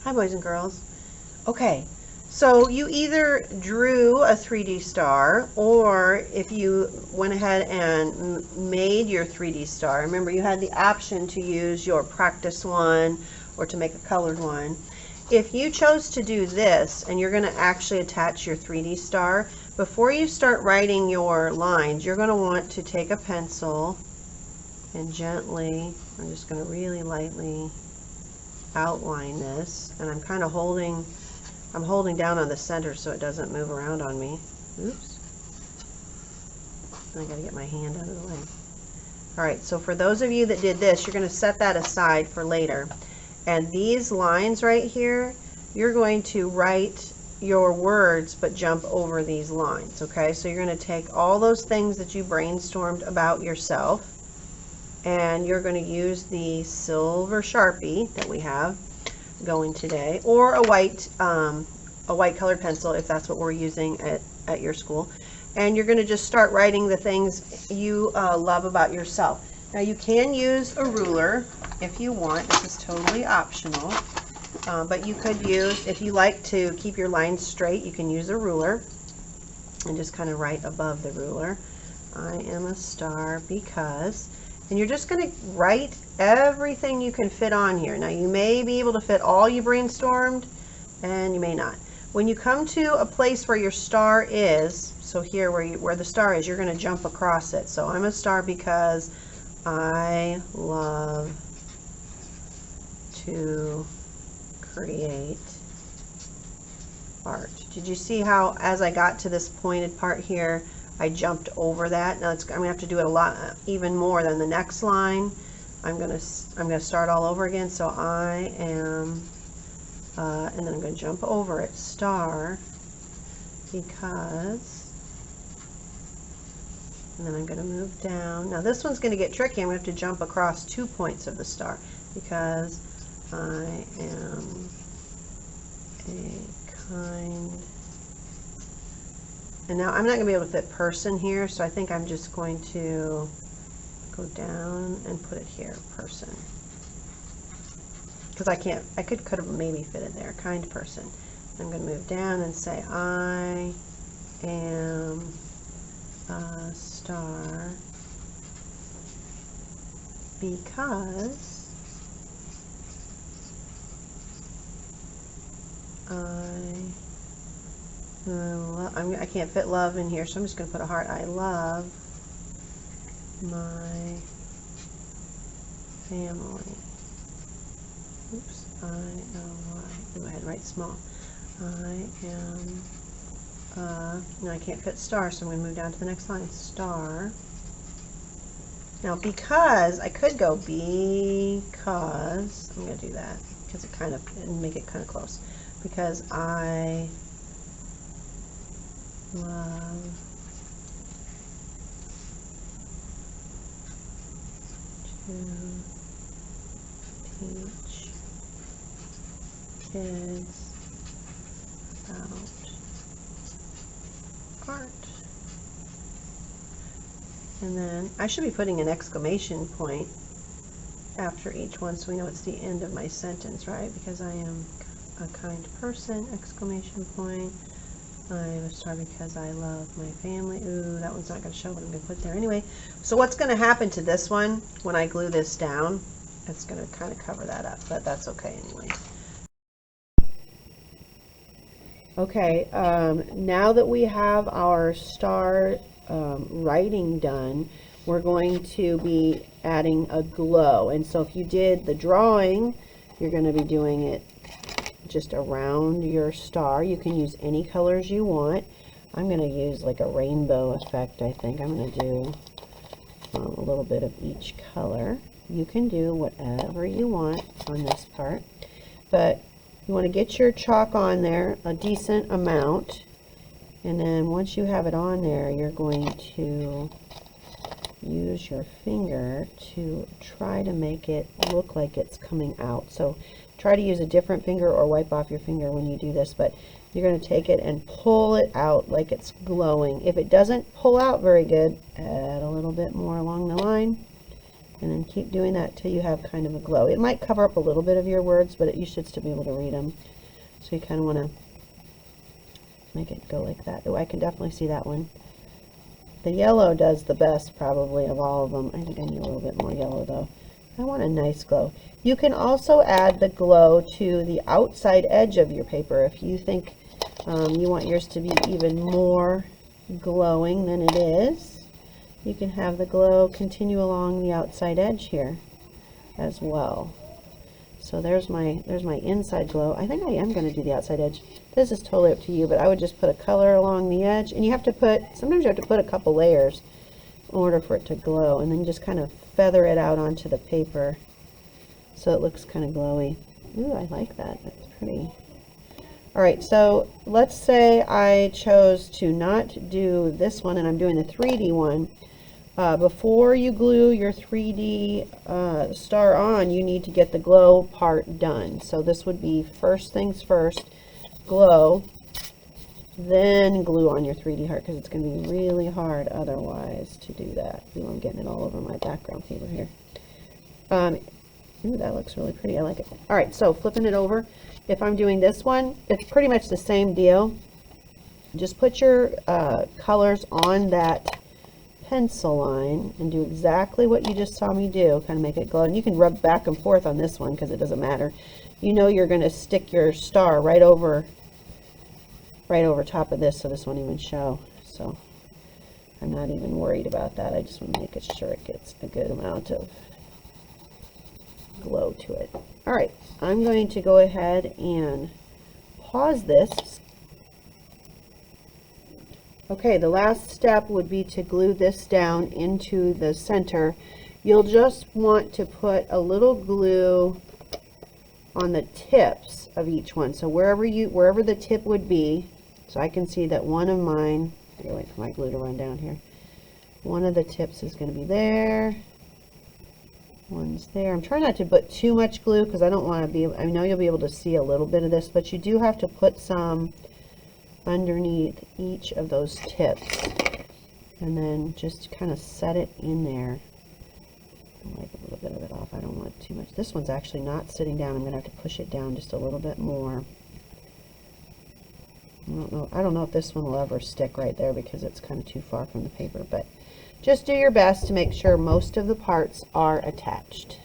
Hi, boys and girls. Okay, so you either drew a 3D star, or if you went ahead and made your 3D star, remember you had the option to use your practice one or to make a colored one. If you chose to do this and you're going to actually attach your 3D star, before you start writing your lines, you're going to want to take a pencil and gently, I'm just going to really lightly outline this, and I'm kind of holding down on the center so it doesn't move around on me. Oops. I got to get my hand out of the way. Alright, so for those of you that did this, you're going to set that aside for later. And these lines right here, you're going to write your words but jump over these lines, okay? So you're going to take all those things that you brainstormed about yourself, and you're going to use the silver Sharpie that we have going today, or a white colored pencil if that's what we're using at your school, and you're going to just start writing the things you love about yourself. Now you can use a ruler if you want. This is totally optional, but you could use, if you like to keep your lines straight, you can use a ruler and just kind of write above the ruler, I am a star because. And you're just going to write everything you can fit on here. Now you may be able to fit all you brainstormed, and you may not. When you come to a place where your star is, so here where the star is, you're going to jump across it. So I'm a star because I love to create art. Did you see how as I got to this pointed part here, I jumped over that? Now I'm going to have to do it a lot, even more than the next line. I'm going to start all over again. So I am, and then I'm going to jump over it, star, because, and then I'm going to move down. Now this one's going to get tricky. I'm going to have to jump across 2 points of the star because I am a kind. And now I'm not going to be able to fit person here, so I think I'm just going to go down and put it here, person. Because I can't, I could have maybe fit it there, kind person. I'm going to move down and say I am a star because I can't fit love in here, so I'm just going to put a heart. I love my family. Oops, I had to write small. I am, no, I can't fit star, so I'm going to move down to the next line, star. Now, because, I could go because, I'm going to do that, because it kind of, make it kind of close. Because I love to teach kids about art. And then I should be putting an exclamation point after each one so we know it's the end of my sentence, right? Because I am a kind person, exclamation point. I'm a star because I love my family. Ooh, that one's not going to show, but I'm going to put there anyway. So what's going to happen to this one when I glue this down? It's going to kind of cover that up, but that's okay anyway. Okay, now that we have our star writing done, we're going to be adding a glow. And so if you did the drawing, you're going to be doing it just around your star. You can use any colors you want. I'm going to use like a rainbow effect, I think. I'm going to do a little bit of each color. You can do whatever you want on this part, but you want to get your chalk on there a decent amount, and then once you have it on there, you're going to use your finger to try to make it look like it's coming out. So try to use a different finger or wipe off your finger when you do this, but you're going to take it and pull it out like it's glowing. If it doesn't pull out very good, add a little bit more along the line, And then keep doing that till you have kind of a glow. It might cover up a little bit of your words, but you should still be able to read them. So you kind of want to make it go like that. Oh, I can definitely see that one. The yellow does the best probably of all of them. I think I need a little bit more yellow though. I want a nice glow. You can also add the glow to the outside edge of your paper if you think you want yours to be even more glowing than it is. You can have the glow continue along the outside edge here as well. So there's my inside glow. I think I am going to do the outside edge. This is totally up to you, but I would just put a color along the edge, and you have to put, sometimes you have to put a couple layers in order for it to glow, and then just kind of feather it out onto the paper so it looks kind of glowy. Ooh, I like that. That's pretty. All right, so let's say I chose to not do this one and I'm doing the 3D one. Before you glue your 3D star on, you need to get the glow part done. So this would be first things first, glow, then glue on your 3D heart, because it's going to be really hard otherwise to do that. Ooh, I'm getting it all over my background paper here. Ooh, that looks really pretty. I like it. All right, so flipping it over. If I'm doing this one, it's pretty much the same deal. Just put your colors on that pencil line and do exactly what you just saw me do. Kind of make it glow. And you can rub back and forth on this one because it doesn't matter. You know you're going to stick your star right over top of this, so this won't even show. So I'm not even worried about that. I just want to make it sure it gets a good amount of glow to it. All right, I'm going to go ahead and pause this. Okay, the last step would be to glue this down into the center. You'll just want to put a little glue on the tips of each one. So wherever the tip would be, so I can see that one of mine, I gotta wait for my glue to run down here. One of the tips is going to be there. One's there. I'm trying not to put too much glue because I don't want to be, I know you'll be able to see a little bit of this, but you do have to put some underneath each of those tips and then just kind of set it in there. I'll wipe a little bit of it off. I don't want too much. This one's actually not sitting down. I'm going to have to push it down just a little bit more. I don't know if this one will ever stick right there because it's kind of too far from the paper, but just do your best to make sure most of the parts are attached.